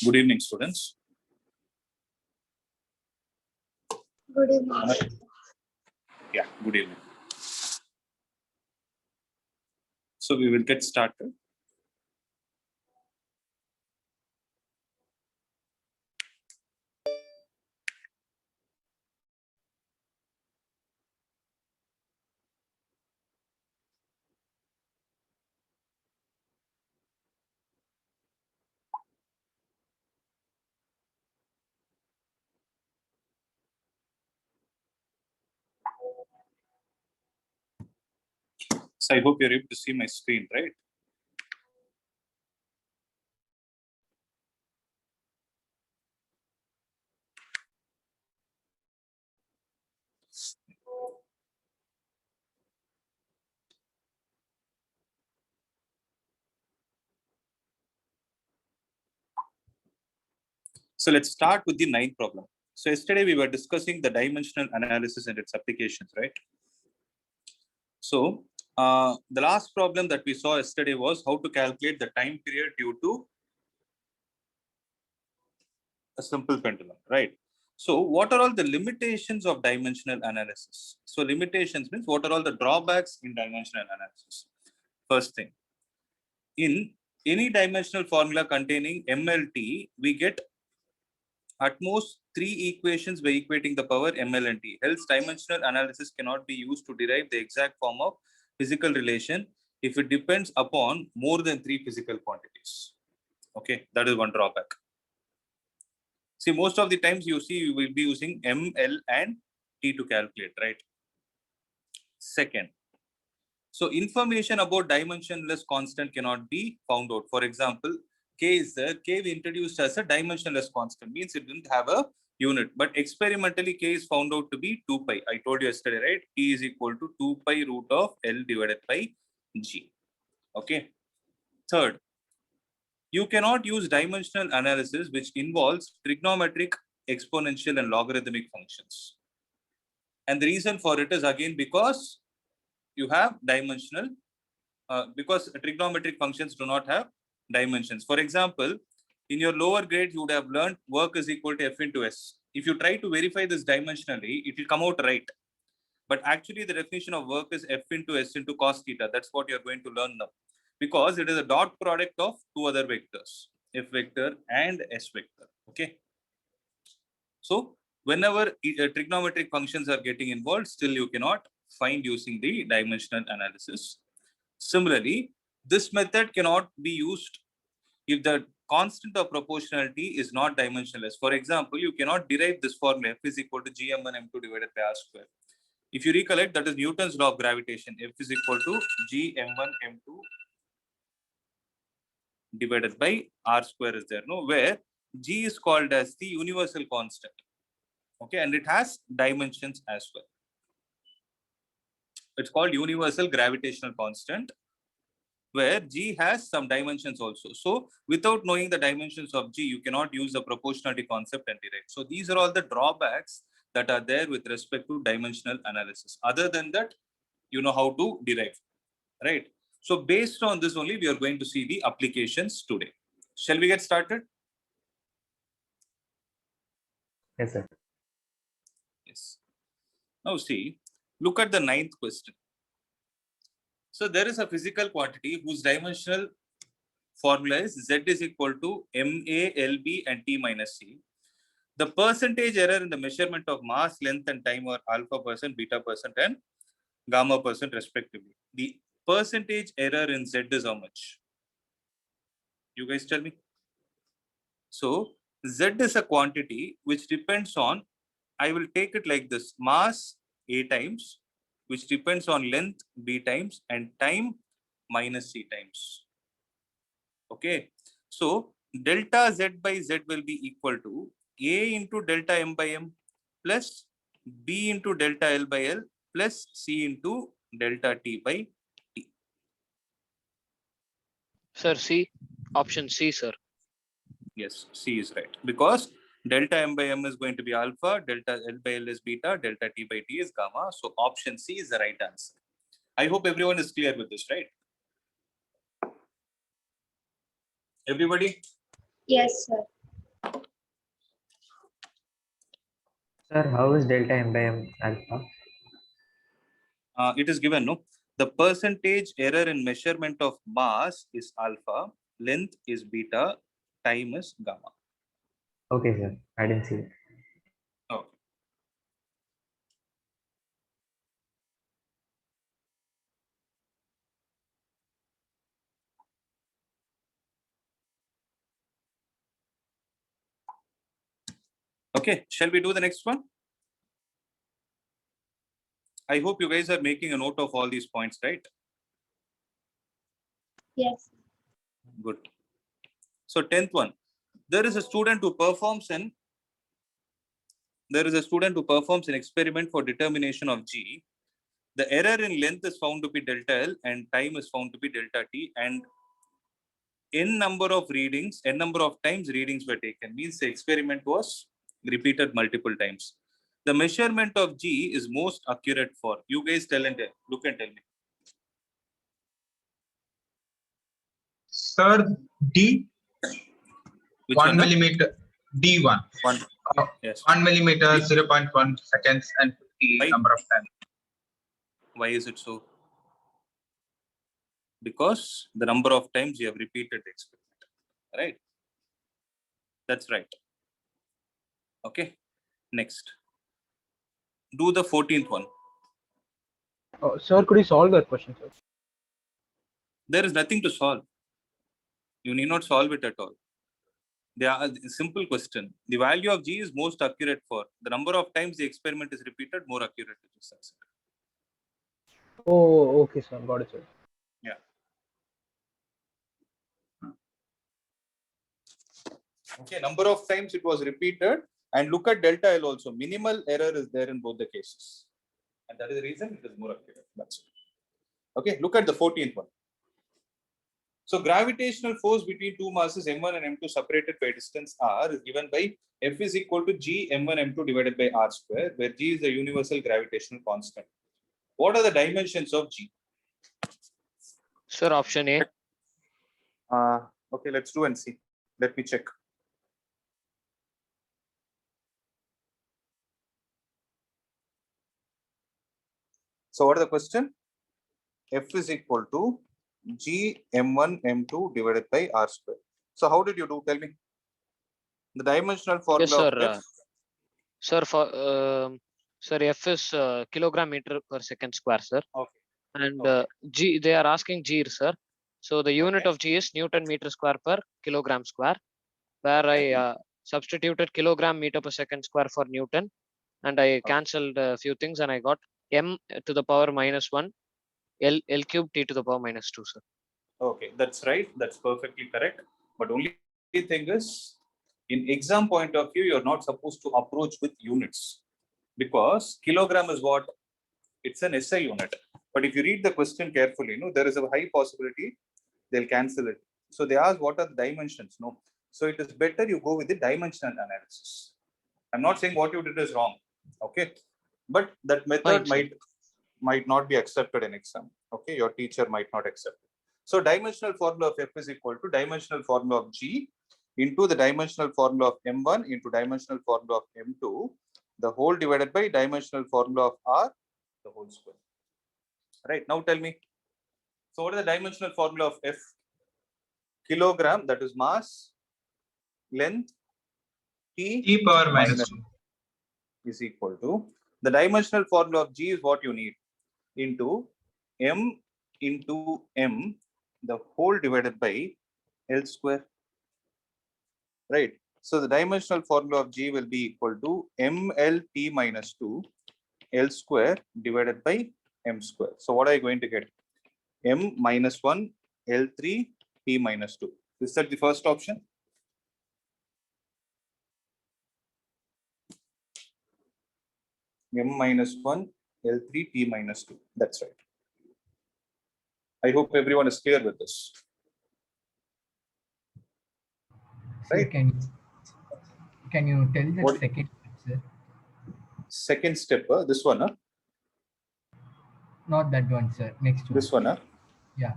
Good evening, students. Good evening. Yeah, good evening. So we will get started. So I hope you're able to see my screen, right? So let's start with the ninth problem. So yesterday we were discussing the dimensional analysis and its applications, right? So the last problem that we saw yesterday was how to calculate the time period due to a simple pendulum, right? So what are all the limitations of dimensional analysis? So limitations means what are all the drawbacks in dimensional analysis? First thing, in any dimensional formula containing MLT, we get at most 3 equations by equating the power ML and T. Else, dimensional analysis cannot be used to derive the exact form of physical relation if it depends upon more than 3 physical quantities. Okay, that is one drawback. See, most of the times you see you will be using M, L, and T to calculate, right? Second, so information about dimensionless constant cannot be found out. For example, K is there. K we introduced as a dimensionless constant, means it didn't have a unit, but experimentally K is found out to be 2 pi. I told you yesterday, right? T is equal to 2 pi root of L divided by G. Okay. Third, you cannot use dimensional analysis which involves trigonometric, exponential, and logarithmic functions. And the reason for it is again because you have dimensional, because trigonometric functions do not have dimensions. For example, in your lower grade, you would have learned work is equal to F into S. If you try to verify this dimensionally, it will come out right. But actually, the definition of work is F into S into cos theta. That's what you're going to learn now. Because it is a dot product of two other vectors, F vector and S vector. Okay. So whenever trigonometric functions are getting involved, still you cannot find using the dimensional analysis. Similarly, this method cannot be used if the constant of proportionality is not dimensionless. For example, you cannot derive this formula F is equal to gm1 m2 divided by r square. If you recollect, that is Newton's law of gravitation. F is equal to gm1 m2 divided by r square is there, no? Where g is called as the universal constant. Okay, and it has dimensions as well. It's called universal gravitational constant, where G has some dimensions also. So without knowing the dimensions of G, you cannot use the proportionality concept and derive. So these are all the drawbacks that are there with respect to dimensional analysis. Other than that, you know how to derive, right? So based on this only, we are going to see the applications today. Shall we get started? Yes, sir. Yes. Now see, look at the ninth question. So there is a physical quantity whose dimensional formula is Z is equal to MA, LB, and T minus C. The percentage error in the measurement of mass, length, and time are alpha percent, beta percent, and gamma percent respectively. The percentage error in Z is how much? You guys tell me. So Z is a quantity which depends on, I will take it like this, mass A times, which depends on length B times, and time minus C times. Okay. So delta Z by Z will be equal to A into delta M by M plus B into delta L by L plus C into delta T by T. Sir, C. Option C, sir. Yes, C is right. Because delta M by M is going to be alpha, delta L by L is beta, delta T by T is gamma. So option C is the right answer. I hope everyone is clear with this, right? Everybody? Yes, sir. Sir, how is delta m by m alpha? It is given, no? The percentage error in measurement of mass is alpha, length is beta, time is gamma. Okay, sir. I didn't see it. Okay. Okay, shall we do the next one? I hope you guys are making a note of all these points, right? Yes. Good. So 10th one, there is a student who performs an experiment for determination of G. The error in length is found to be delta L and time is found to be delta T, and n number of times readings were taken, means the experiment was repeated multiple times. The measurement of G is most accurate for, you guys look and tell me. Sir, D, Which 1 one? No? millimeter, D1. One. Uh, Yes. 1 millimeter, D- 0.1 seconds, and 50 Why? number of times. Why is it so? Because the number of times you have repeated the experiment, right? That's right. Okay. Next. Do the 14th one. Sir, could you solve that question, sir? There is nothing to solve. You need not solve it at all. They are a simple question. The value of G is most accurate for the number of times the experiment is repeated, more accurate it is. Oh, okay, sir. Got it, sir. Yeah. Okay, number of times it was repeated, and look at delta L also. Minimal error is there in both the cases, and that is the reason it is more accurate. That's it. Okay, look at the 14th one. So gravitational force between two masses m1 and m2 separated by distance r is given by F is equal to G m1 m2 divided by r square, where G is the universal gravitational constant. What are the dimensions of G? Sir, option A. Okay, let's do and see. Let me check. So what is the question? F is equal to G m1 m2 divided by r square. So how did you do? Tell me. The dimensional formula Yes, sir. of F. Sir, sir, F is kilogram meter per second square, sir. Okay. And Okay. G, they are asking G, sir. So the unit Okay. of G is Newton meter square per kilogram square, where Okay. I substituted kilogram meter per second square for Newton, and I Okay. cancelled a few things, and I got m to the power -1, L cube t to the power -2, sir. Okay, that's right. That's perfectly correct. But only thing is, in exam point of view, you're not supposed to approach with units, because kilogram is what? It's an SI unit. But if you read the question carefully, there is a high possibility they'll cancel it. So they ask what are the dimensions. No, so it is better you go with the dimensional analysis. I'm not saying what you did is wrong. Okay, but that method Fine, sir. might not be accepted in exam. Okay, your teacher might not accept it. So dimensional formula of F is equal to dimensional formula of G into the dimensional formula of M1 into dimensional formula of M2, the whole divided by dimensional formula of R, the whole square. Right, now tell me. So what is the dimensional formula of F? Kilogram, that is mass, length, T power minus 2. is equal to, the dimensional formula of G is what you need, into M into M, the whole divided by L square. Right. So the dimensional formula of G will be equal to MLT minus 2 L square divided by M square. So what are you going to get? M minus 1 L3 T minus 2. Is that the first option? M minus 1 L3 T minus 2. That's right. I hope everyone is clear with this. Sir, Right. can you tell the What- second step, sir? Second step, this one, huh? Not that one, sir. Next one. This one, huh? Yeah.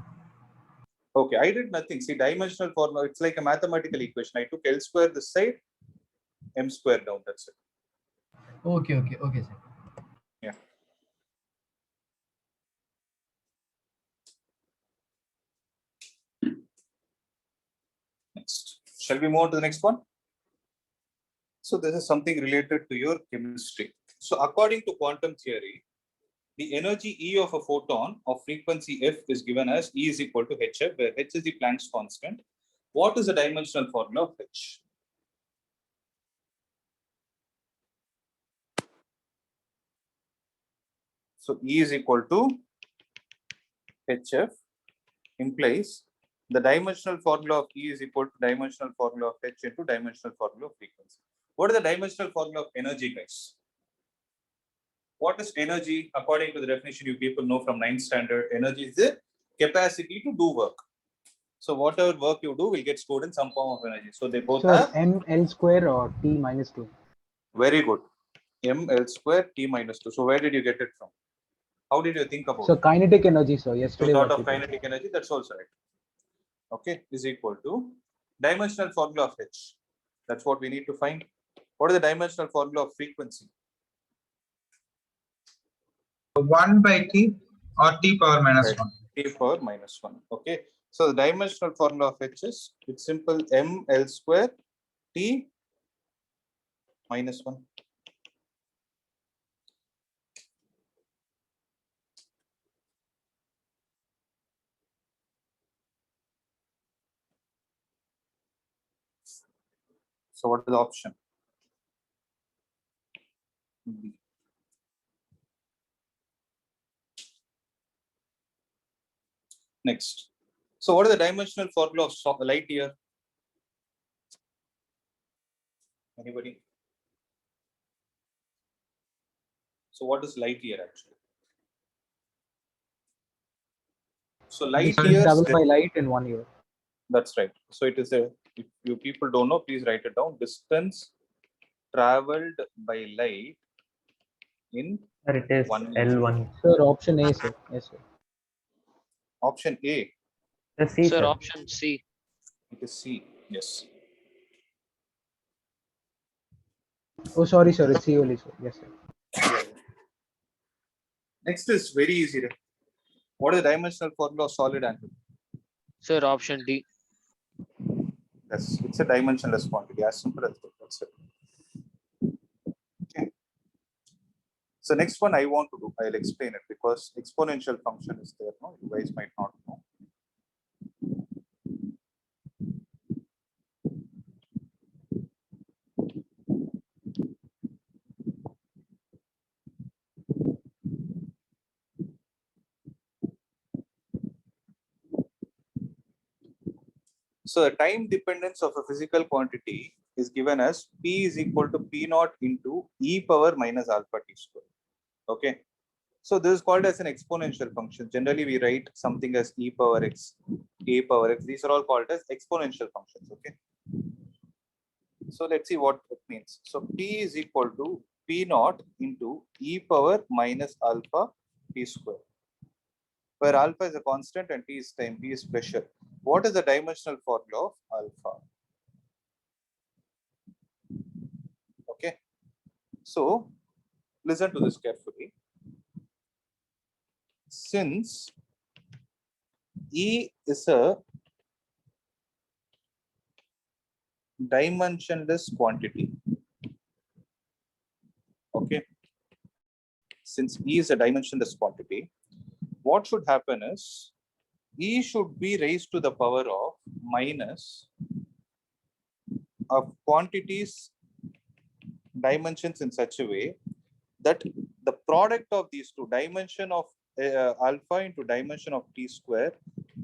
Okay, I did nothing. See, dimensional formula, it's like a mathematical equation. I took L square this side, M square down, that's it. Okay, okay, okay, sir. Yeah. Next. Shall we move on to the next one? So this is something related to your chemistry. So according to quantum theory, the energy E of a photon of frequency f is given as E is equal to hf, where h is the Planck's constant. What is the dimensional formula of h? So E is equal to hf implies the dimensional formula of E is equal to dimensional formula of h into dimensional formula of frequency. What is the dimensional formula of energy, guys? What is energy? According to the definition you people know from 9th standard, energy is the capacity to do work. So whatever work you do will get stored in some form of energy. So they both Sir, have ml square or t minus 2. very good. ml square t minus 2. So where did you get it from? How did you think about So it? kinetic energy, sir. You Yesterday thought what of we did. kinetic energy, that's also right. Okay, is equal to dimensional formula of h. That's what we need to find. What is the dimensional formula of frequency? 1 by t or t power minus Right. 1. T power minus 1. Okay. So the dimensional formula of h is, it's simple, ml square t minus 1. So what is the option? B. Next. So what is the dimensional formula of light year? Anybody? So what is light year actually? So light Distance years, traveled by light in 1 year. that's right. So it is a, if you people don't know, please write it down. Distance traveled by light in Sir, it is 1 year. L1. Sir, option A, sir. Yes, sir. Option A, The C, Sir, sir. option C. it is C. Yes. Oh, sorry, sir. It's C only, sir. Yes, sir. Next is very easy. What is the dimensional formula of solid angle? Sir, option D. Yes, it's a dimensionless quantity, as simple as that. That's it. Okay. So next one I want to do, I'll explain it because exponential function is there. No, you guys might not know. So the time dependence of a physical quantity is given as P is equal to P naught into e power minus alpha t square. Okay. So this is called as an exponential function. Generally, we write something as e power x, a power x. These are all called as exponential functions. Okay. So let's see what it means. So P is equal to P naught into e power minus alpha t square, where alpha is a constant and t is time, p is pressure. What is the dimensional formula of alpha? Okay. So listen to this carefully. Since E is a dimensionless quantity, okay, since E is a dimensionless quantity, what should happen is E should be raised to the power of minus of quantities dimensions in such a way that the product of these two, dimension of alpha into dimension of t square,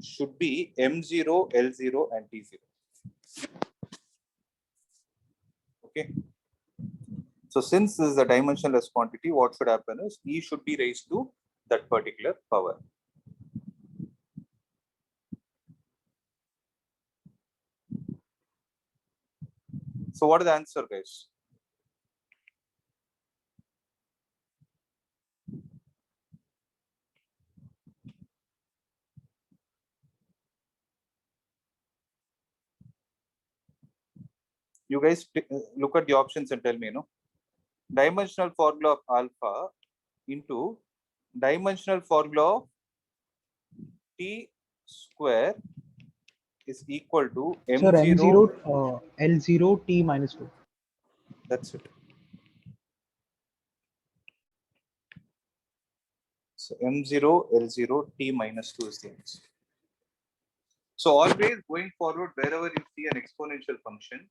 should be m0, l0 and t0. Okay. So since this is a dimensionless quantity, what should happen is E should be raised to that particular power. So what is the answer, guys? You guys look at the options and tell me, no? dimensional formula of alpha into dimensional formula of t square is equal to Sir, m0. M0, L0 T minus 2. That's it. So m0 L0 t minus 2 is the answer. So always going forward, wherever you see an exponential function,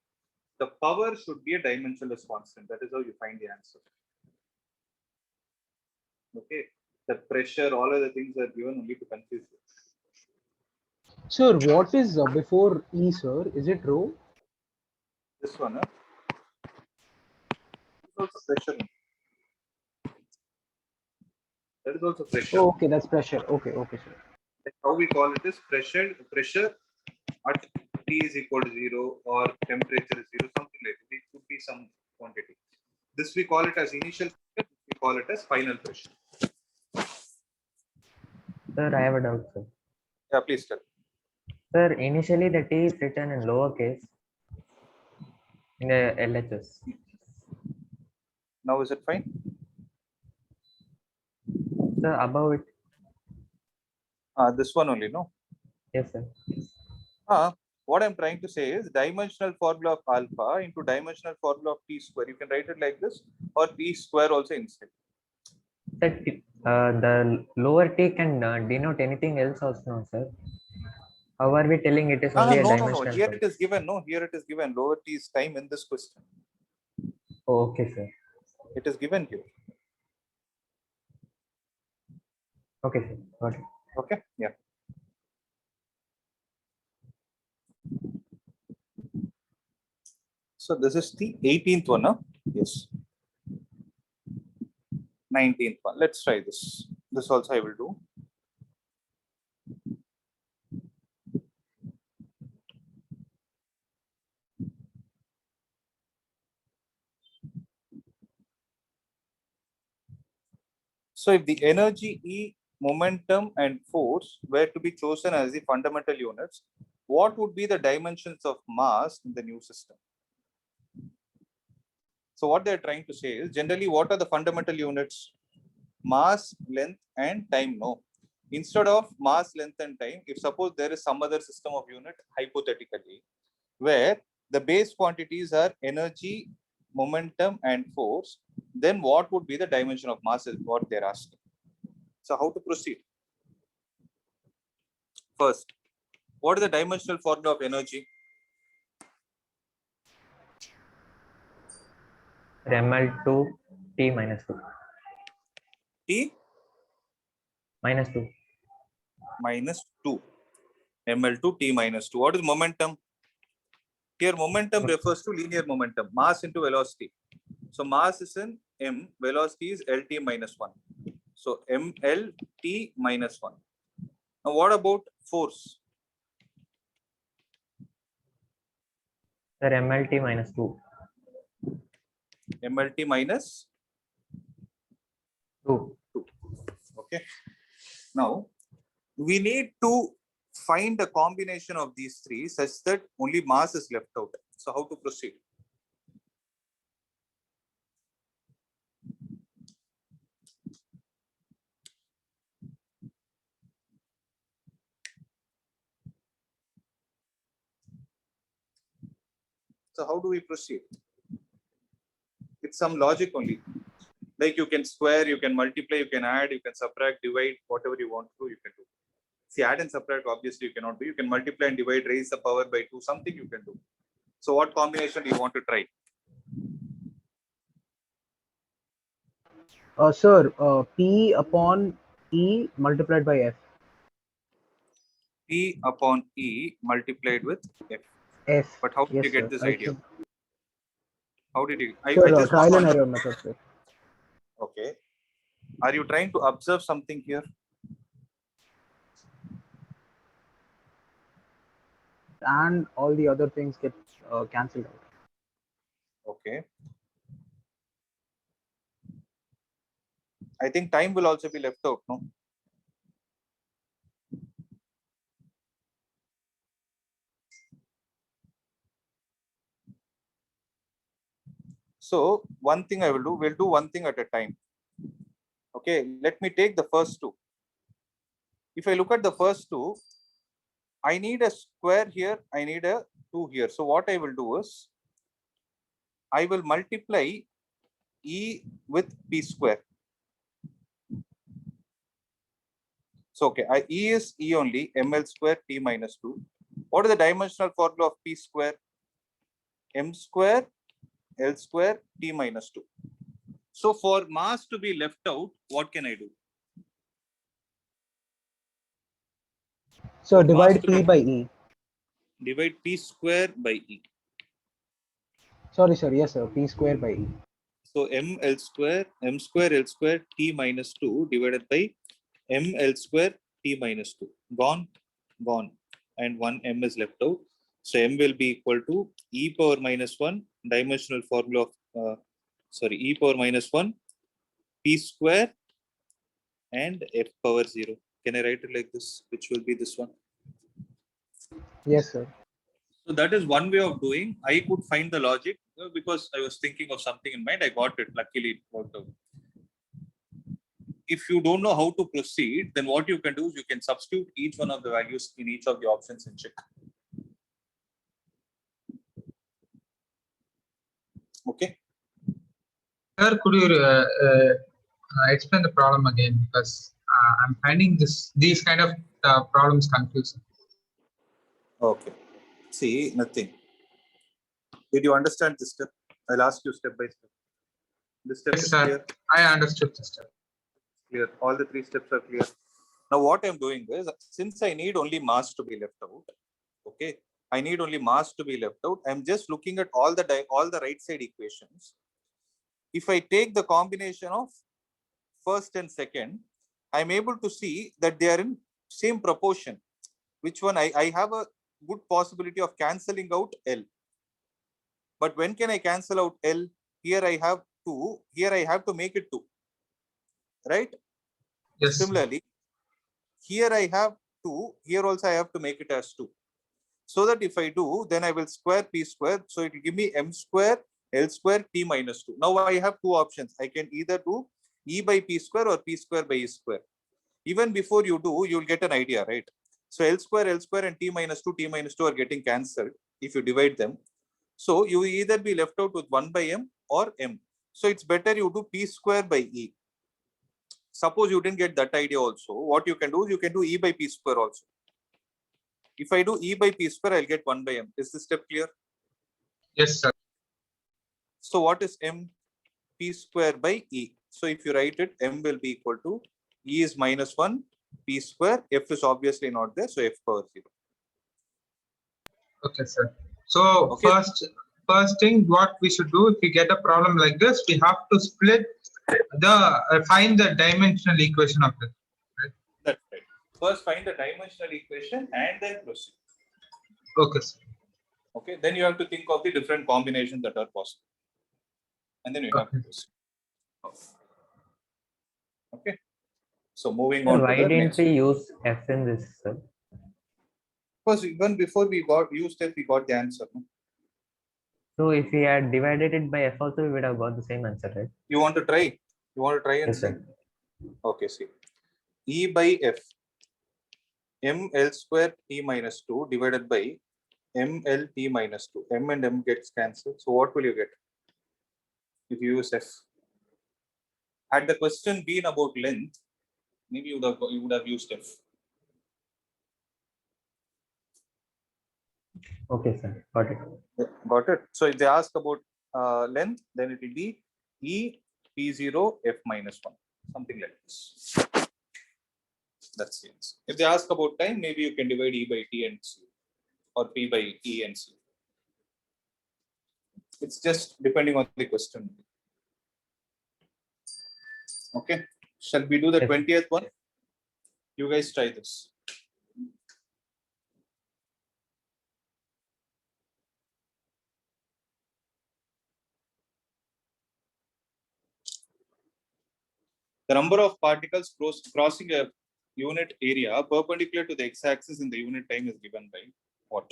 the power should be a dimensionless constant. That is how you find the answer. Okay. The pressure, all of the things are given only to confuse you. Sir, what is before E, sir? Is it rho? This one, is also pressure. That is also pressure. Oh, okay, that's pressure. Okay, okay, sir. Like how we call it is pressure at T is equal to 0 or temperature is 0, something like that. It could be some quantity. This we call it as initial pressure, we call it as final pressure. Sir, I have a doubt, sir. Yeah, please tell. Sir, initially the T is written in lowercase in the LHS. Now is it fine? Sir, above it. This one only, no? Yes, sir. What I'm trying to say is dimensional formula of alpha into dimensional formula of t square. You can write it like this, or t square also instead. Sir, the lower T can denote anything else also, no, sir. How are we telling it is only a No. dimensional Here term? it is given. No, here it is given. Lower t is time in this question. Oh, okay, sir. It is given here. Okay, sir. Got it. Okay. Yeah. So this is the 18th one, huh? Yes. 19th one. Let's try this. This also I will do. So if the energy E, momentum and force were to be chosen as the fundamental units, what would be the dimensions of mass in the new system? So what they're trying to say is generally what are the fundamental units? Mass, length and time, no. Instead of mass, length and time, if suppose there is some other system of unit hypothetically, where the base quantities are energy, momentum and force, then what would be the dimension of mass is what they're asking. So how to proceed? First, what is the dimensional formula of energy? ML2 T minus 2. T Minus 2. minus 2. ml2 T minus 2. What is momentum? Here momentum refers to linear momentum, mass into velocity. So mass is in m, velocity is lt minus 1. So mlt minus 1. Now what about force? Sir, MLT minus 2. mlt minus 2. 2. Okay. Now we need to find a combination of these three such that only mass is left out. So how to proceed? So how do we proceed? It's some logic only. Like you can square, you can multiply, you can add, you can subtract, divide, whatever you want to do, you can do. See, add and subtract, obviously you cannot do. You can multiply and divide, raise the power by 2, something you can do. So what combination do you want to try? Sir, P upon E multiplied by F. P upon E multiplied with F. F. But how did Yes, you get sir. this I idea? think. How did you? I Sir, just trial want and to. error method, sir. Okay. Are you trying to observe something here? And all the other things get cancelled out. Okay. I think time will also be left out, no? So one thing I will do, we'll do one thing at a time. Okay, let me take the first two. If I look at the first two, I need a square here, I need a 2 here. So what I will do is, I will multiply E with P square. So okay, E is E only, ml square T minus 2. What is the dimensional formula of P square? M square L square T minus 2. So for mass to be left out, what can I do? So Mass divide to P be- by E. Divide P square by E. Sorry, sir. Yes, sir. P square by E. So M square L square T minus 2 divided by M L square T minus 2. Gone, gone. And one M is left out. So M will be equal to E power minus 1 dimensional formula of, E power minus 1 P square and F power 0. Can I write it like this? Which will be this one? Yes, sir. So that is one way of doing. I could find the logic because I was thinking of something in mind. I got it. Luckily, it worked out. If you don't know how to proceed, then what you can do is you can substitute each one of the values in each of the options and check. Okay. Sir, could you explain the problem again? Because I'm finding these kind of problems confusing. Okay. See, nothing. Did you understand this step? I'll ask you step by step. This step Yes, is sir. clear. I understood the step. Clear. All the 3 steps are clear. Now, what I'm doing is, since I need only mass to be left out, okay, I need only mass to be left out. I'm just looking at all the right side equations. If I take the combination of first and second, I'm able to see that they are in same proportion. Which one I have a good possibility of cancelling out L. But when can I cancel out L? Here I have 2. Here I have to make it 2. Right? Yes. Similarly, here I have 2. Here also I have to make it as 2. So that if I do, then I will square P square. So it will give me M square L square T minus 2. Now I have 2 options. I can either do E by P square or P square by E square. Even before you do, you'll get an idea, right? So L square and T minus 2 are getting cancelled if you divide them. So you will either be left out with 1 by M or M. So it's better you do P square by E. Suppose you didn't get that idea also. What you can do is you can do E by P square also. If I do E by P square, I'll get 1 by M. Is this step clear? Yes, sir. So what is M? P square by E. So if you write it, M will be equal to E is minus 1, P square, F is obviously not there, so F power 0. Okay, sir. So Okay. first thing, what we should do if we get a problem like this, we have to split find the dimensional equation of it. Right? That's right. First find the dimensional equation and then proceed. Okay, sir. Okay, then you have to think of the different combinations that are possible. And then you have to proceed. Okay. So moving Sir, on why to the didn't next. we use F in this, sir? Because even before we used F, we got the answer. No? So if we had divided it by F also, we would have got the same answer, right? You want to try? You want to try and Yes, see? sir. Okay, see. E by F. M L square T minus 2 divided by M L T minus 2. M and M gets cancelled. So what will you get if you use F? Had the question been about length, maybe you would have used F. Okay, sir. Got it. Got it. So if they ask about length, then it will be E P0 F minus 1, something like this. That's it. If they ask about time, maybe you can divide E by T and C, or P by E and C. It's just depending on the question. Okay. Shall we do the Yes. 20th one? You guys try this. The number of particles crossing a unit area perpendicular to the x-axis in the unit time is given by what?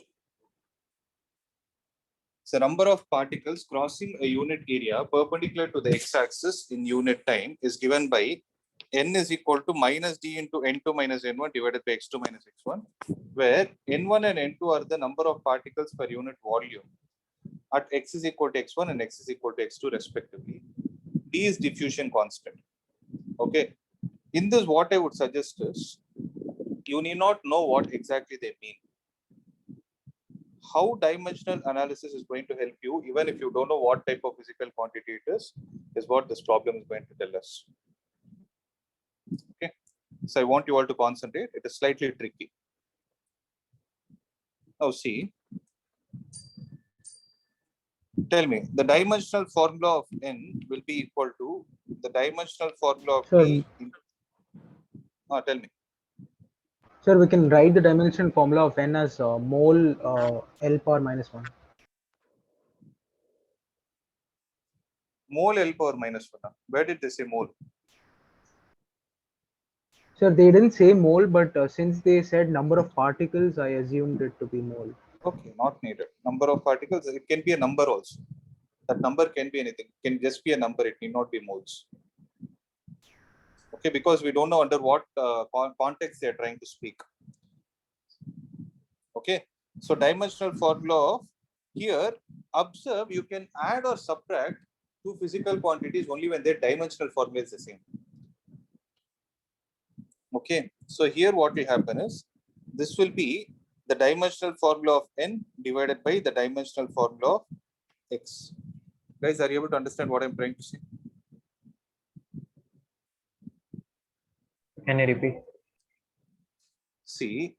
So number of particles crossing a unit area perpendicular to the x-axis in unit time is given by n is equal to minus d into n2 minus n1 divided by x2 minus x1, where n1 and n2 are the number of particles per unit volume at x is equal to x1 and x is equal to x2 respectively. D is diffusion constant. Okay. In this, what I would suggest is you need not know what exactly they mean. How dimensional analysis is going to help you, even if you don't know what type of physical quantity it is what this problem is going to tell us. Okay. So I want you all to concentrate. It is slightly tricky. Now see, tell me, the dimensional formula of n will be equal to the dimensional formula of Sure. d. Tell me. Sir, we can write the dimension formula of n as mole L power minus 1. Mole L power minus 1. Where did they say mole? Sir, they didn't say mole, but since they said number of particles, I assumed it to be mole. Okay, not needed. Number of particles, it can be a number also. That number can be anything. It can just be a number. It need not be moles. Okay, because we don't know under what context they are trying to speak. Okay, so dimensional formula of here, observe, you can add or subtract two physical quantities only when their dimensional formula is the same. Okay, so here what will happen is this will be the dimensional formula of n divided by the dimensional formula of x. Guys, are you able to understand what I'm trying to say? Can you repeat? See,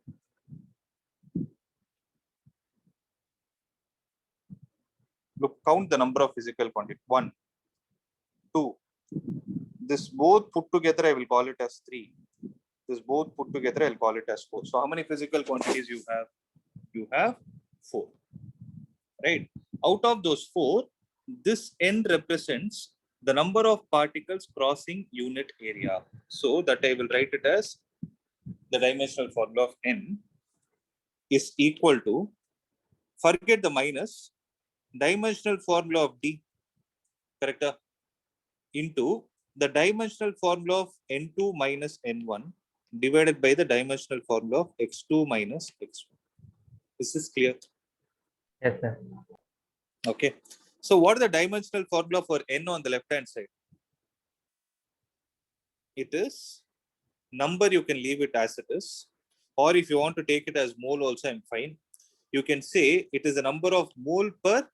look, count the number of physical quantities. 1, 2. This both put together, I will call it as 3. This both put together, I'll call it as 4. So how many physical quantities you have? You have 4. Right? Out of those 4, this n represents the number of particles crossing unit area. So that I will write it as the dimensional formula of n is equal to, forget the minus, dimensional formula of d, correct? Into the dimensional formula of n2 minus n1 divided by the dimensional formula of x2 minus x1. Is this clear? Yes, sir. Okay. So what is the dimensional formula for n on the left hand side? It is number, you can leave it as it is. Or if you want to take it as mole also, I'm fine. You can say it is the number of mole per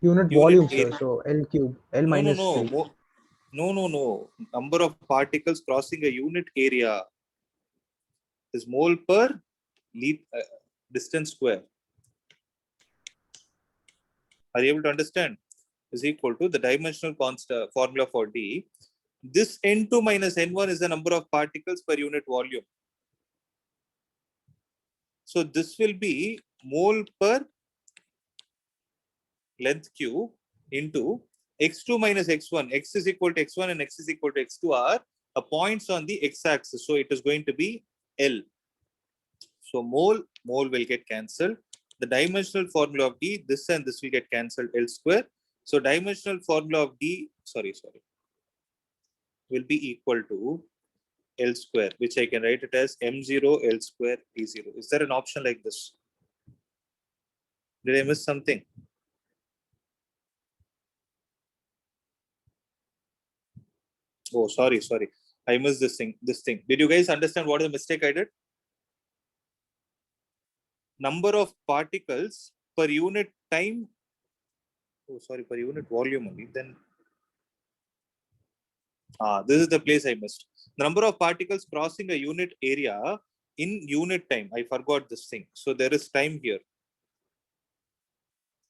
Unit volume, sir. So L cube, L minus 3. No. Number of particles crossing a unit area is mole per distance square. Are you able to understand? Is equal to the dimensional constant formula for d. This n2 minus n1 is the number of particles per unit volume. So this will be mole per length cube into x2 minus x1. X is equal to x1 and x is equal to x2 are points on the x-axis. So it is going to be L. So mole will get cancelled. The dimensional formula of d, this and this will get cancelled, L square. So dimensional formula of d, will be equal to L square, which I can write it as m0 L square d0. Is there an option like this? Did I miss something? Oh, sorry. I missed this thing. Did you guys understand what is the mistake I did? Number of particles per unit time. Oh, sorry, per unit volume only. Then this is the place I missed. The number of particles crossing a unit area in unit time. I forgot this thing. So there is time here.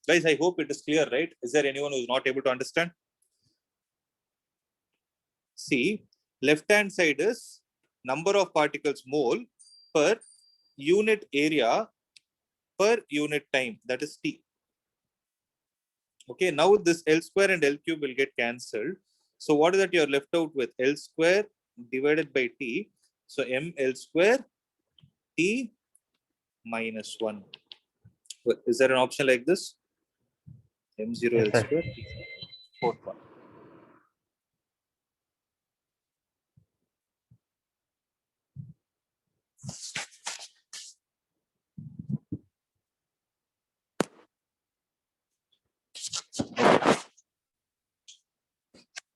Guys, I hope it is clear, right? Is there anyone who is not able to understand? See, left hand side is number of particles mole per unit area per unit time, that is t. Okay, now this L square and L cube will get cancelled. So what is that you are left out with? L square divided by t. So m L square t minus 1. Is there an option like this? M0 Yes, L sir. square. Fourth one.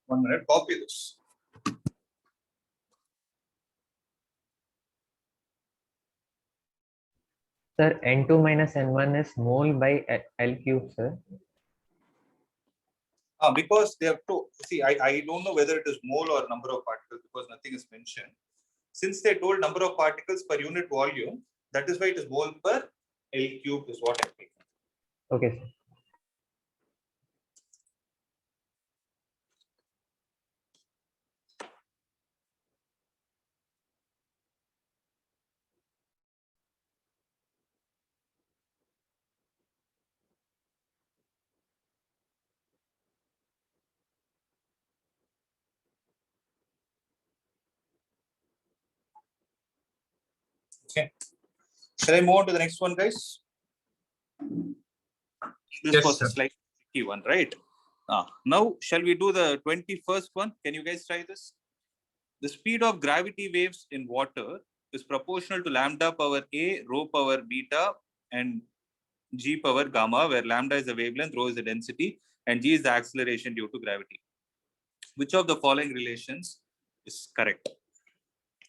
One minute, copy this. Sir, N2 minus N1 is mole by L cube, sir. Because they have to see, I don't know whether it is mole or number of particles because nothing is mentioned. Since they told number of particles per unit volume, that is why it is mole per L cube is what I take. Okay, sir. Okay. Shall I move on to the next one, guys? This Yes, was a sir. slightly tricky one, right? Now, shall we do the 21st one? Can you guys try this? The speed of gravity waves in water is proportional to lambda power A, rho power beta, and G power gamma, where lambda is the wavelength, rho is the density, and G is the acceleration due to gravity. Which of the following relations is correct?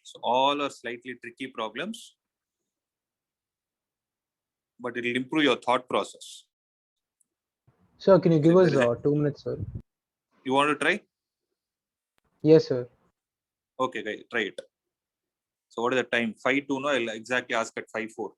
So all are slightly tricky problems, but it will improve your thought process. Sir, can you give So us there is 2 minutes, sir? You want to try? Yes, sir. Okay, guys, try it. So what is the time? 5:02. No, I'll exactly ask at 5:04.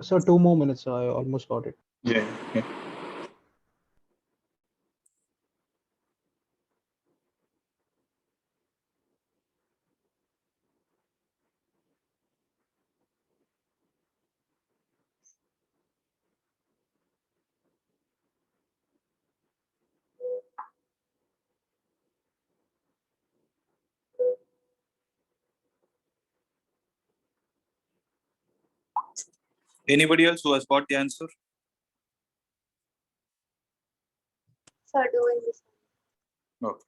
Sir, 2 more minutes. I almost got it. Yeah. Anybody else who has got the answer? Sir, doing this. Okay.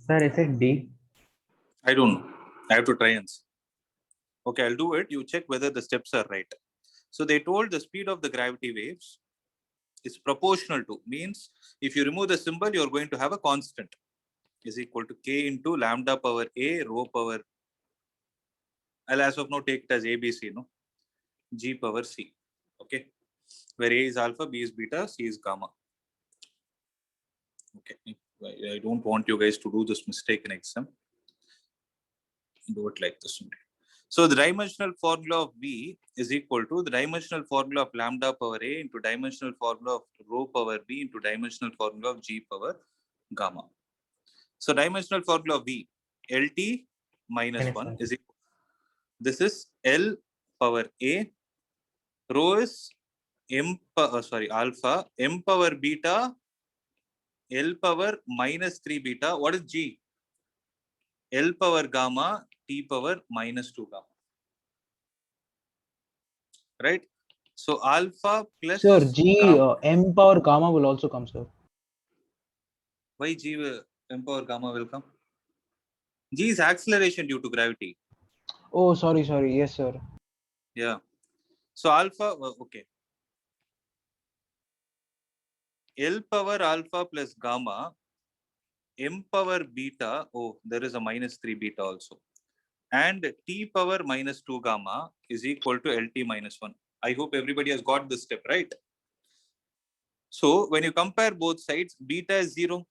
Sir, is it D? I don't know. I have to try and see. Okay, I'll do it. You check whether the steps are right. So they told the speed of the gravity waves is proportional to, means if you remove the symbol, you're going to have a constant is equal to K into lambda power A, rho power, I'll as of now take it as ABC, no? G power C. Okay. Where A is alpha, B is beta, C is gamma. Okay, I don't want you guys to do this mistake in exam. Do it like this only. So the dimensional formula of V is equal to the dimensional formula of lambda power A into dimensional formula of rho power B into dimensional formula of G power gamma. So dimensional formula of V, LT minus Minus 1 one. is equal. This is L power A, rho is alpha, M power beta, L power minus 3 beta. What is G? L power gamma, T power minus 2 gamma. Right? So alpha plus Sir, G gamma. M power gamma will also come, sir. Why G M power gamma will come? G is acceleration due to gravity. Oh, sorry. Yes, sir. Yeah. So alpha, okay. L power alpha plus gamma, M power beta. Oh, there is a minus 3 beta also. And T power minus 2 gamma is equal to LT minus 1. I hope everybody has got this step, right? So when you compare both sides, beta is 0.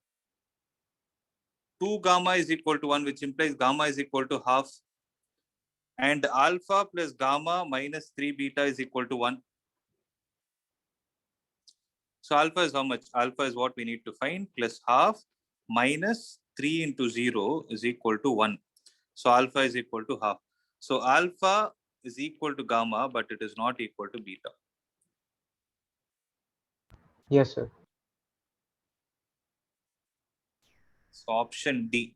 2 gamma is equal to 1, which implies gamma is equal to half. And alpha plus gamma minus 3 beta is equal to 1. So alpha is how much? Alpha is what we need to find, plus half minus 3 into 0 is equal to 1. So alpha is equal to half. So alpha is equal to gamma, but it is not equal to beta. Yes, sir. So option D.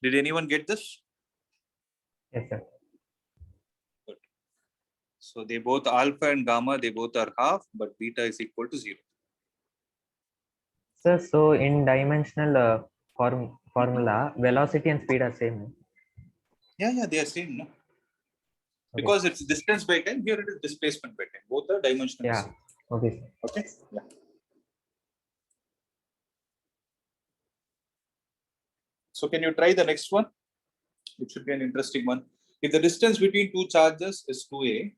Did anyone get this? Yes, sir. Good. So they both alpha and gamma, they both are half, but beta is equal to 0. Sir, so in dimensional formula, velocity and speed are same. Yeah, they are same, no? Okay. Because it's distance by time, here it is displacement by time. Both are dimensional. Yeah. Okay, sir. Okay. Yeah. So can you try the next one? It should be an interesting one. If the distance between two charges is 2a,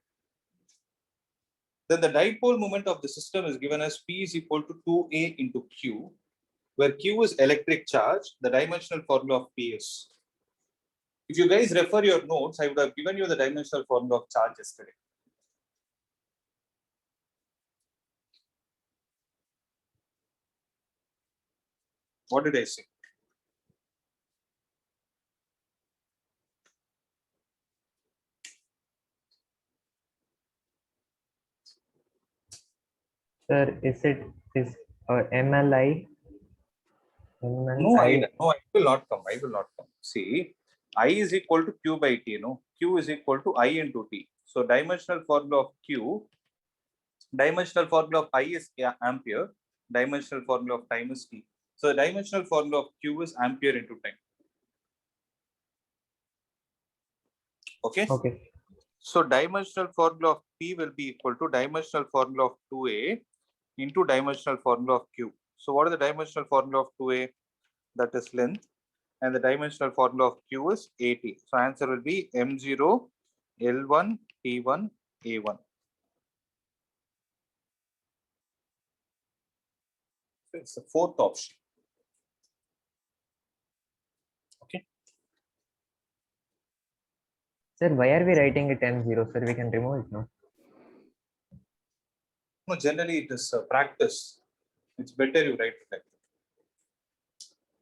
then the dipole moment of the system is given as P is equal to 2a into Q, where Q is electric charge. The dimensional formula of P is. If you guys refer your notes, I would have given you the dimensional formula of charge yesterday. What did I say? Sir, is MLI? No, I will not come. I will not come. See, I is equal to Q by T. No, Q is equal to I into T. So dimensional formula of Q, dimensional formula of I is ampere, dimensional formula of time is T. So the dimensional formula of Q is ampere into time. Okay. Okay. So dimensional formula of P will be equal to dimensional formula of 2A into dimensional formula of Q. So what is the dimensional formula of 2A? That is length. And the dimensional formula of Q is AT. So answer will be M0, L1, T1, A1. So it's the fourth option. Okay. Sir, why are we writing it M0? Sir, we can remove it, no? No, generally it is practice. It's better you write it like that.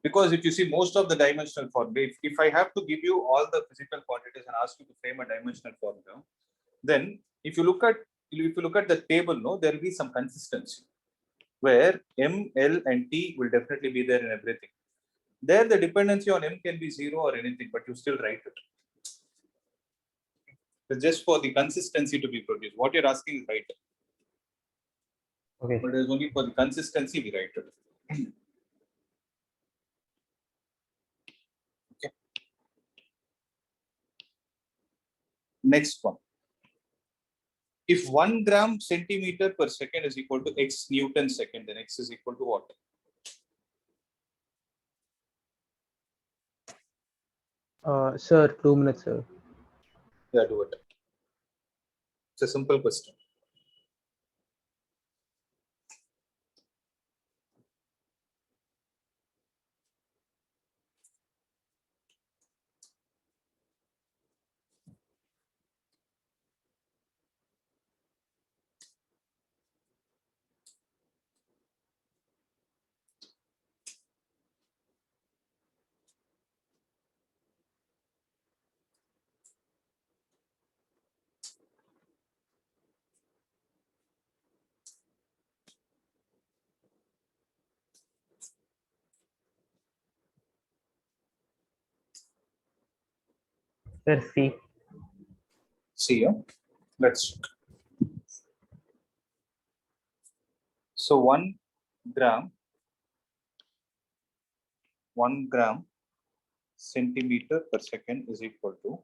Because if you see most of the dimensional formula, if I have to give you all the physical quantities and ask you to frame a dimensional formula, then if you look at the table, no, there will be some consistency where M, L, and T will definitely be there in everything. There, the dependency on M can be 0 or anything, but you still write it. It's just for the consistency to be produced. What you're asking is right. Okay. But it's only for the consistency we write it. Okay. Next one. If 1 gram centimeter per second is equal to X Newton second, then X is equal to what? Sir, 2 minutes, sir. Yeah, do it. It's a simple question. Sir, C. See you. Let's check. So 1 gram centimeter per second is equal to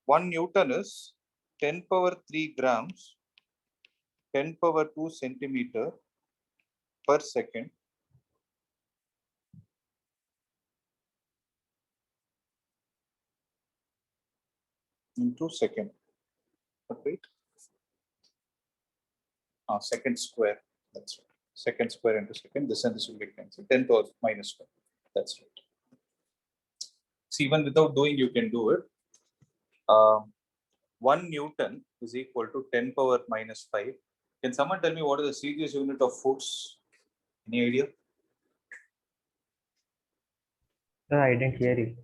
1 Newton is 10 power 3 grams 10 power 2 centimeter per second into second. Right? Second square. That's right. Second square into second. This and this will get cancelled. 10 power minus 1. That's right. So even without doing, you can do it. 1 Newton is equal to 10 power minus 5. Can someone tell me what is the CGS unit of force? Any idea? Sir, I didn't hear you.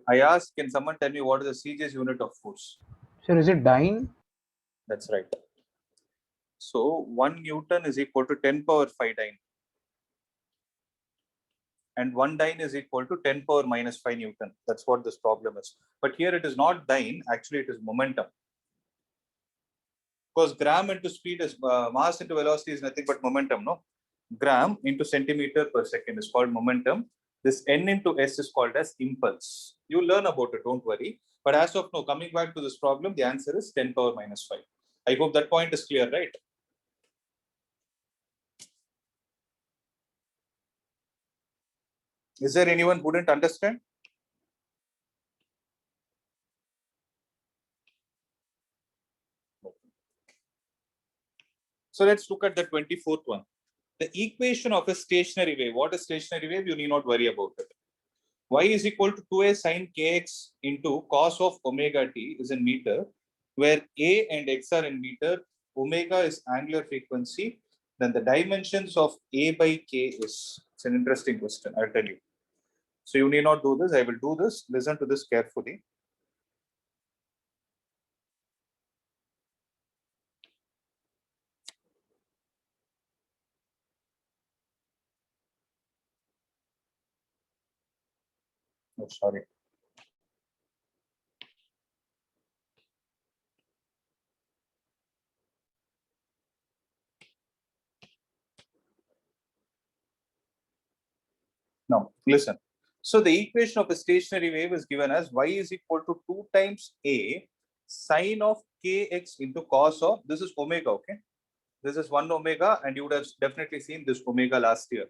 I asked, can someone tell me what is the CGS unit of force? Sir, is it dyne? That's right. So 1 Newton is equal to 10 power 5 dyne. And 1 dyne is equal to 10 power minus 5 Newton. That's what this problem is. But here it is not dyne, actually it is momentum. Because gram into speed is mass into velocity is nothing but momentum, no? Gram into centimeter per second is called momentum. This N into S is called as impulse. You learn about it, don't worry. But as of now, coming back to this problem, the answer is 10 power minus 5. I hope that point is clear, right? Is there anyone who didn't understand? So let's look at the 24th one. The equation of a stationary wave. What is stationary wave? You need not worry about it. Y is equal to 2a sine kx into cos of omega t is in meter, where a and x are in meter, omega is angular frequency, then the dimensions of a by k is. It's an interesting question, I'll tell you. So you need not do this. I will do this. Listen to this carefully. Oh, sorry. Now, listen. So the equation of a stationary wave is given as y is equal to 2 times a sine of kx into cos of, this is omega, okay? This is 1 omega, and you would have definitely seen this omega last year,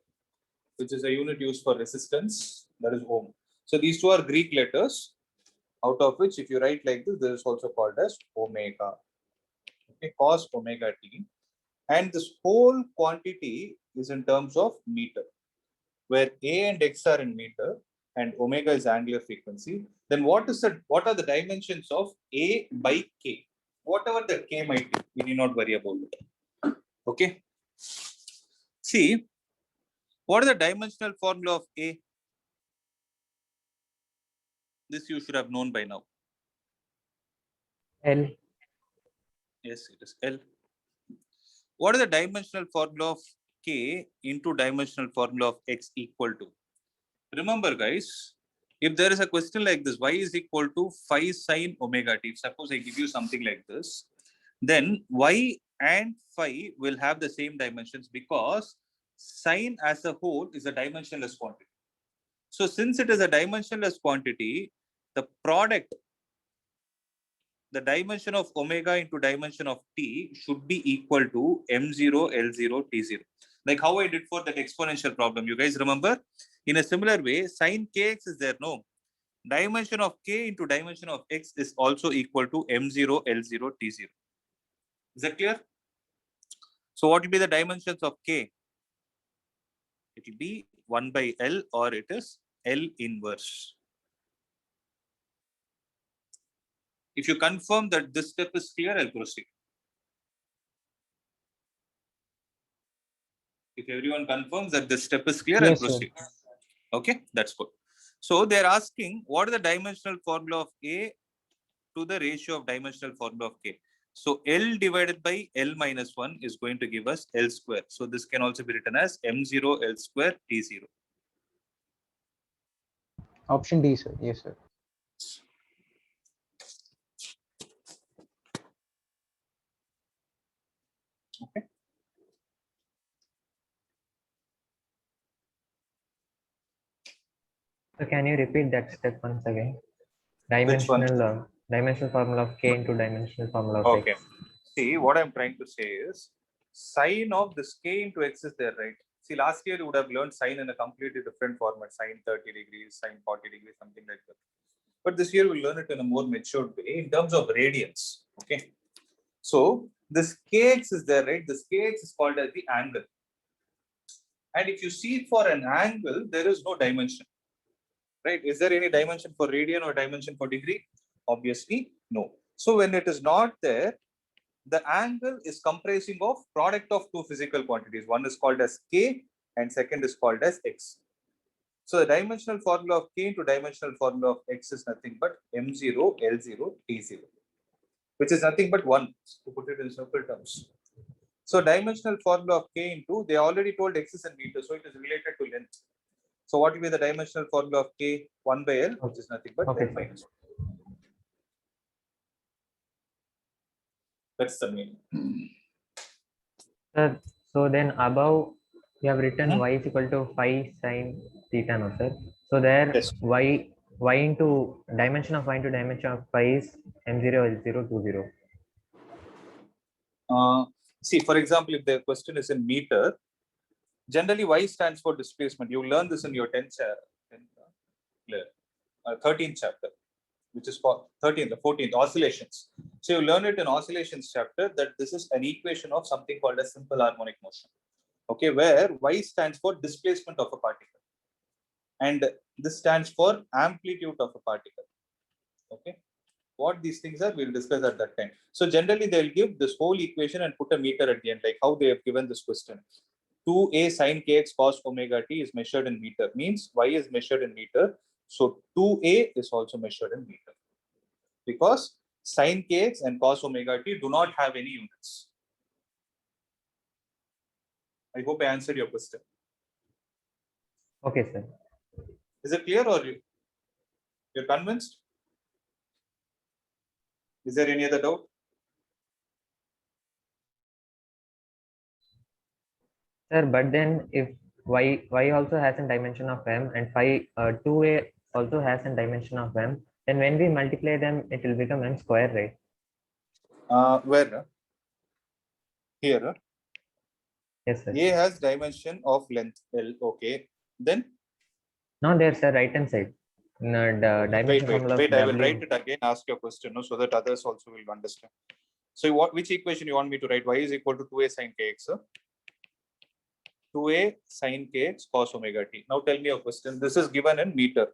which is a unit used for resistance, that is ohm. So these two are Greek letters, out of which if you write like this is also called as omega. Okay, cos omega t. And this whole quantity is in terms of meter, where a and x are in meter and omega is angular frequency. Then what are the dimensions of a by k? Whatever the k might be, we need not worry about it. Okay. See, what is the dimensional formula of a? This you should have known by now. L. Yes, it is L. What is the dimensional formula of k into dimensional formula of x equal to? Remember, guys, if there is a question like this, y is equal to 5 sine omega t. Suppose I give you something like this, then y and phi will have the same dimensions because sine as a whole is a dimensionless quantity. So since it is a dimensionless quantity, the product, the dimension of omega into dimension of t should be equal to m0, L0, t0. Like how I did for that exponential problem. You guys remember? In a similar way, sine kx is there, no? Dimension of k into dimension of x is also equal to m0, L0, t0. Is that clear? So what will be the dimensions of k? It will be 1 by L, or it is L inverse. If you confirm that this step is clear, I'll proceed. If everyone confirms that this step is clear, Yes, I'll sir. proceed. Okay, that's good. So they're asking what is the dimensional formula of A to the ratio of dimensional formula of K. So L divided by L minus 1 is going to give us L square. So this can also be written as M0 L square T0. Option D, sir. Yes, sir. Okay. So can you repeat that step once again? Which one? Dimensional formula of K into dimensional formula of Okay. X. See, what I'm trying to say is sine of this K into X is there, right? See, last year you would have learned sine in a completely different format, sine 30 degrees, sine 40 degrees, something like that. But this year we'll learn it in a more matured way in terms of radians. Okay. So this Kx is there, right? This Kx is called as the angle. And if you see for an angle, there is no dimension. Right? Is there any dimension for radian or dimension for degree? Obviously, no. So when it is not there, the angle is comprising of product of two physical quantities. One is called as K and second is called as X. So the dimensional formula of K into dimensional formula of X is nothing but M0, L0, T0, which is nothing but 1, to put it in simple terms. So dimensional formula of K into, they already told X is in meters, so it is related to length. So what will be the dimensional formula of K? 1 by L, which is nothing but Okay, L minus 1. That's the meaning. Sir, so then above you have written Mhm. y is equal to phi sine theta, no sir? So there Yes. y into dimension of y into dimension of phi is m0 l0 20. See, for example, if the question is in meter, generally Y stands for displacement. You learn this in your 13th chapter, which is for 13th, the 14th, oscillations. So you learn it in oscillations chapter that this is an equation of something called a simple harmonic motion. Okay, where Y stands for displacement of a particle. And this stands for amplitude of a particle. Okay. What these things are, we'll discuss at that time. So generally they'll give this whole equation and put a meter at the end, like how they have given this question. 2a sine kx cos omega t is measured in meter, means y is measured in meter. So 2a is also measured in meter, because sine kx and cos omega t do not have any units. I hope I answered your question. Okay, sir. Is it clear, or you're convinced? Is there any other doubt? Sir, but then if y also has a dimension of m and phi 2a also has a dimension of m, then when we multiply them, it will become m square, right? Where? Here. Yes, sir. A has dimension of length L. Okay. Then No, there's a right hand side. No, the dimension formula of wait. I will W. write it again. Ask your question, no, so that others also will understand. So which equation you want me to write? Y is equal to 2a sine kx. Sir? 2a sine kx cos omega t. Now tell me your question. This is given in meter.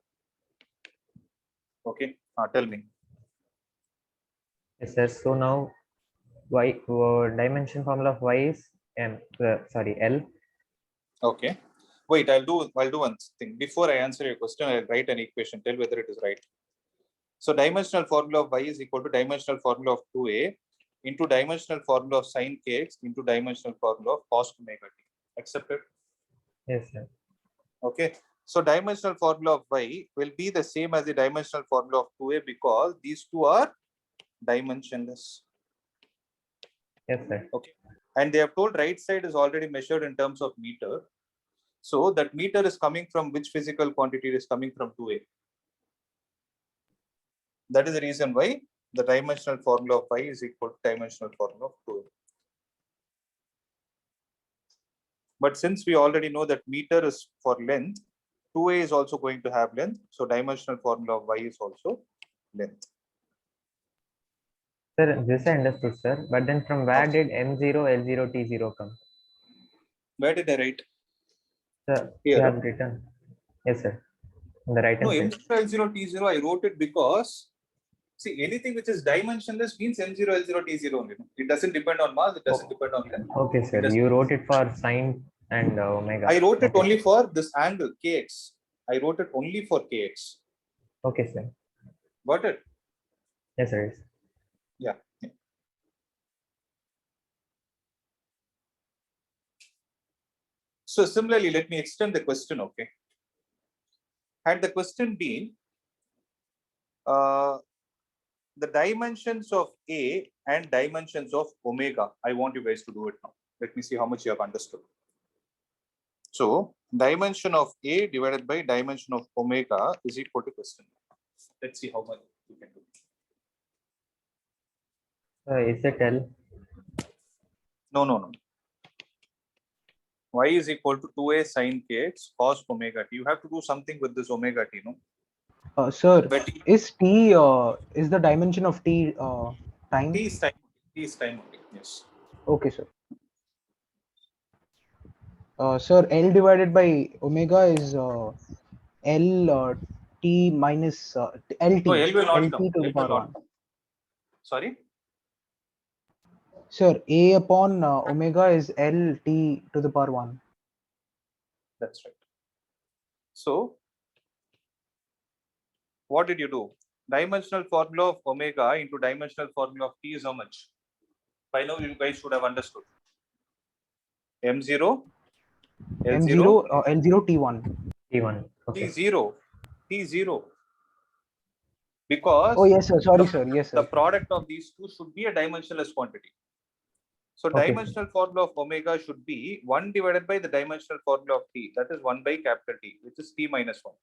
Okay. Tell me. Yes, sir. So now y dimension formula of y is m. Sorry, L. Okay. Wait. I'll do one thing. Before I answer your question, I'll write an equation. Tell whether it is right. So dimensional formula of y is equal to dimensional formula of 2a into dimensional formula of sine kx into dimensional formula of cos omega t. Accepted? Yes, sir. Okay. So dimensional formula of y will be the same as the dimensional formula of 2a because these two are dimensionless. Yes, sir. Okay. And they have told right side is already measured in terms of meter. So that meter is coming from which physical quantity? It is coming from 2a. That is the reason why the dimensional formula of y is equal to dimensional formula of 2a. But since we already know that meter is for length, 2a is also going to have length. So dimensional formula of y is also length. Sir, this I understood, sir. But then from where did m0, l0, t0 come? Where did I write? Sir, Here. you have written. Yes, sir. On the right No, hand side. M0, L0, T0, I wrote it because, see, anything which is dimensionless means M0, L0, T0 only. It doesn't depend on mass, it doesn't depend on length. Okay, sir. You wrote it for sine and omega. I wrote it Okay. only for this angle, Kx. I wrote it only for Kx. Okay, sir. Got it? Yes, sir. Yes. Yeah. So similarly, let me extend the question, okay? Had the question been, the dimensions of A and dimensions of omega. I want you guys to do it now. Let me see how much you have understood. So dimension of A divided by dimension of omega is equal to question. Let's see how much you can do. Is it L? No, no, no. Y is equal to 2a sin kx cos omega t. You have to do something with this omega t, no? Sir, But is is the dimension of t time? t is time. T is time only. Yes. Okay, sir. Sir, L divided by omega is L t minus LT. No, L will not LT come. to the L will power not 1. come. Sorry. Sir, A upon omega is LT to the power 1. That's right. So what did you do? Dimensional formula of omega into dimensional formula of t is how much? By now you guys should have understood. M0, M0, L0, L0 T1. T1. Okay. T0, T0. Because Oh, yes, sir. Sorry, sir. Yes, the sir. product of these two should be a dimensionless quantity. So Okay. dimensional formula of omega should be 1 divided by the dimensional formula of t. That is 1 by capital T, which is t minus 1.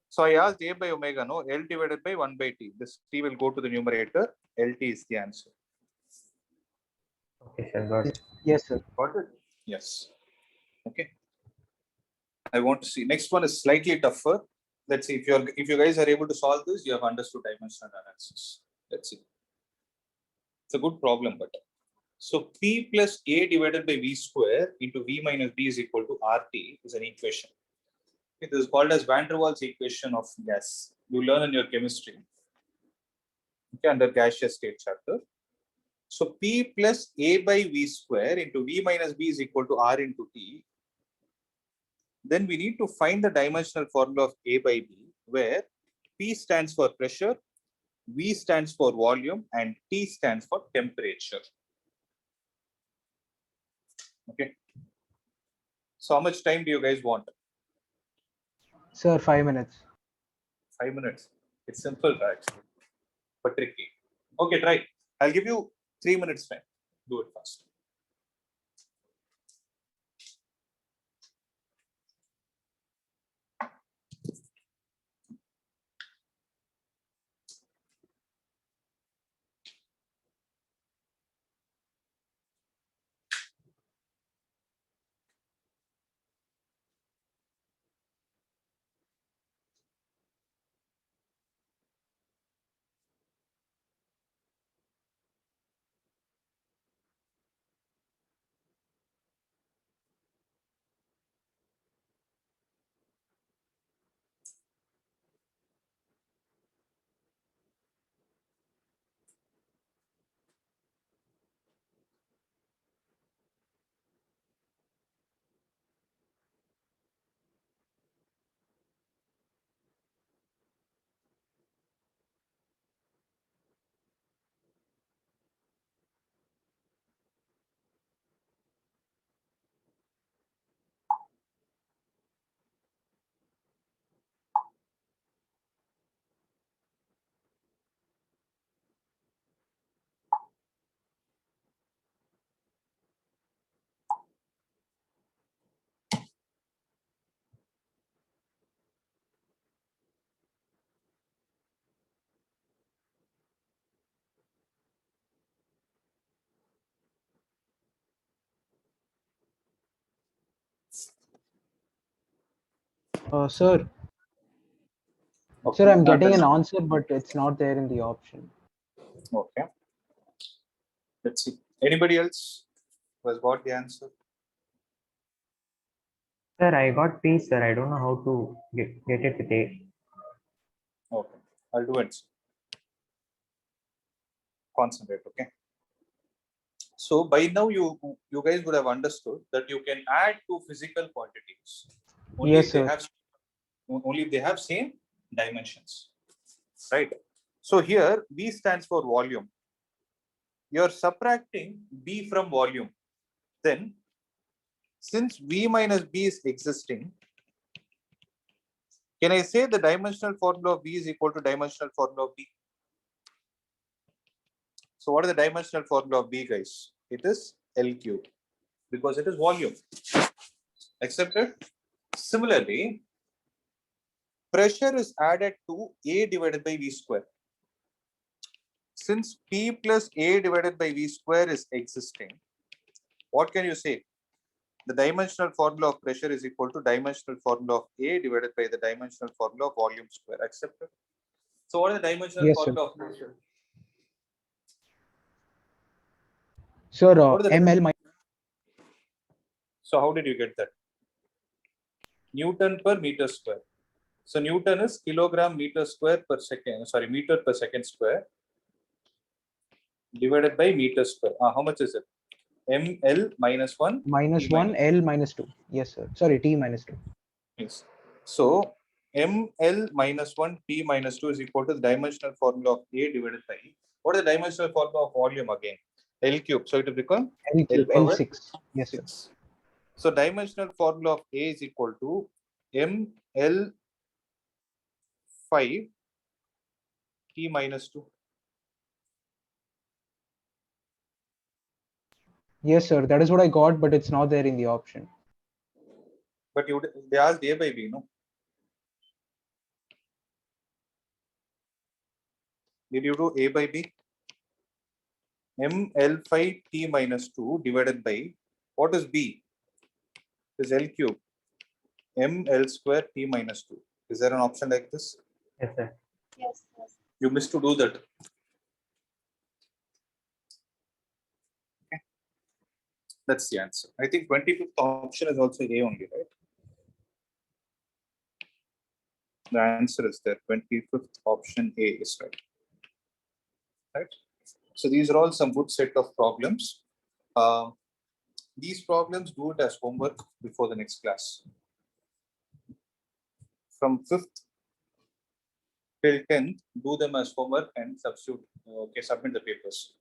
So I asked A by omega, no, L divided by 1 by t. This t will go to the numerator. LT is the answer. Okay, sir. Got it. Yes, sir. Got it? Yes. Okay. I want to see. Next one is slightly tougher. Let's see if you guys are able to solve this, you have understood dimensional analysis. Let's see. It's a good problem, but so P plus A divided by V square into V minus B is equal to RT is an equation. It is called as Van der Waals equation of gas. You learn in your chemistry. Okay, under gaseous state chapter. So P plus A by V square into V minus B is equal to R into T. Then we need to find the dimensional formula of A by B, where P stands for pressure, V stands for volume, and T stands for temperature. Okay. So how much time do you guys want? Sir, 5 minutes. 5 minutes. It's simple, actually, but tricky. Okay, try. I'll give you 3 minutes time. Do it fast. Sir, Okay. sir, I'm getting an answer, but it's not there in the option. Okay. Let's see. Anybody else who has got the answer? Sir, I got P, sir. I don't know how to get it with A. Okay. I'll do it. Concentrate. Okay. So by now you guys would have understood that you can add two physical quantities only Yes, if they sir. have same dimensions, right? So here V stands for volume. You're subtracting B from volume. Then since V minus B is existing, can I say the dimensional formula of V is equal to dimensional formula of B? So what is the dimensional formula of B, guys? It is L cube because it is volume. Accepted? Similarly, pressure is added to A divided by V square. Since P plus A divided by V square is existing, what can you say? The dimensional formula of pressure is equal to dimensional formula of A divided by the dimensional formula of volume square. Accepted? So what is the dimensional Yes, sir. formula of pressure? Sir, What is the ml minus So how did you get that? Newton per meter square. So Newton is kilogram meter square per second, sorry, meter per second square divided by meter square. How much is it? ml minus 1 minus T 1 L minus 2. Yes, sir. Sorry, T minus 2. Yes. So ml minus 1 T minus 2 is equal to the dimensional formula of A divided by, what is the dimensional formula of volume again? L cube. So it will become L cube, L power L6. Yes, sir. 6. So dimensional formula of A is equal to ml 5 T minus 2. Yes, sir. That is what I got, but it's not there in the option. But they asked A by B, no? Did you do A by B? ml5 T minus 2 divided by, what is B? It is L cube. ml square T minus 2. Is there an option like this? Yes, sir. Yes, yes. You missed to do that. Okay. That's the answer. I think 25th option is also A only, right? The answer is there. 25th option A is right. Right? So these are all some good set of problems. These problems, do it as homework before the next class. From 5th till 10th, do them as homework and substitute. Okay, submit the papers.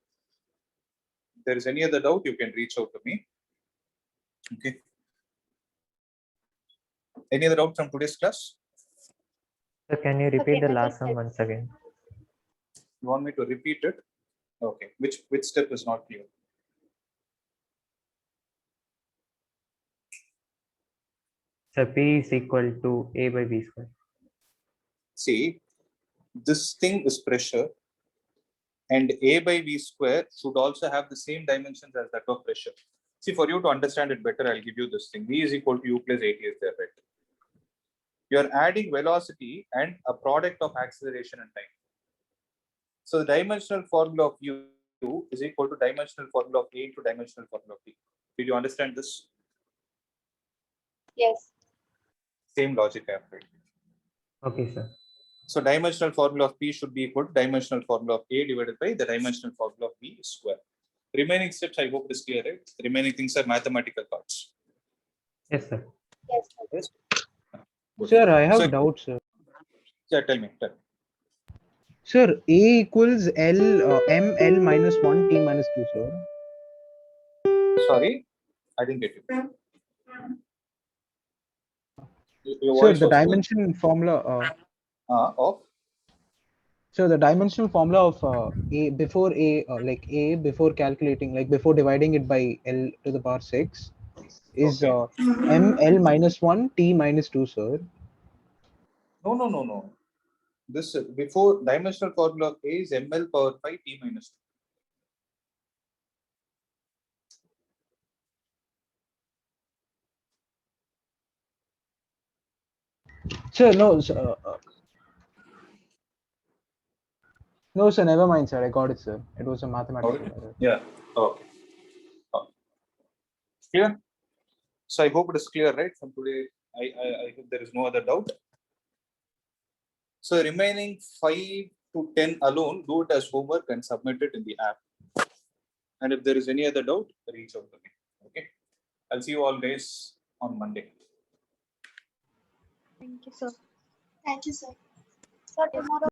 If there is any other doubt, you can reach out to me. Okay. Any other doubt from today's class? So can you repeat Okay, the I last just one said- once again? You want me to repeat it? Okay. Which step is not clear? So P is equal to A by V square. See, this thing is pressure, and A by V square should also have the same dimensions as that of pressure. See, for you to understand it better, I'll give you this thing. V is equal to U plus AT is there, right? You're adding velocity and a product of acceleration and time. So the dimensional formula of U is equal to dimensional formula of A into dimensional formula of P. Did you understand this? Yes. Same logic I applied. Okay, sir. So dimensional formula of P should be equal to dimensional formula of A divided by the dimensional formula of B square. Remaining steps, I hope it is clear, right? The remaining things are mathematical parts. Yes, sir. Yes. Sir. Yes. Good. Sir, I have So- doubts, sir. Yeah, tell me. Sir, A equals ml minus 1 T minus 2, sir. Sorry, I didn't get you. Your Sir, voice the was good. dimension formula. Of So the dimensional formula of A before A before calculating, like before dividing it by L to the power 6 is Okay. ml minus 1 T minus 2, sir. no. This before dimensional formula of A is ml power 5 T minus 2. Sir, no, sir, no, sir, never mind, sir. I got it, sir. It was a mathematical Okay. error. Yeah. Okay. Clear? So I hope it is clear, right? From today, I hope there is no other doubt. So remaining 5 to 10 alone, do it as homework and submit it in the app. And if there is any other doubt, reach out to me. Okay. I'll see you all guys on Monday. Thank you, sir. Thank you, sir. Sir, tomorrow.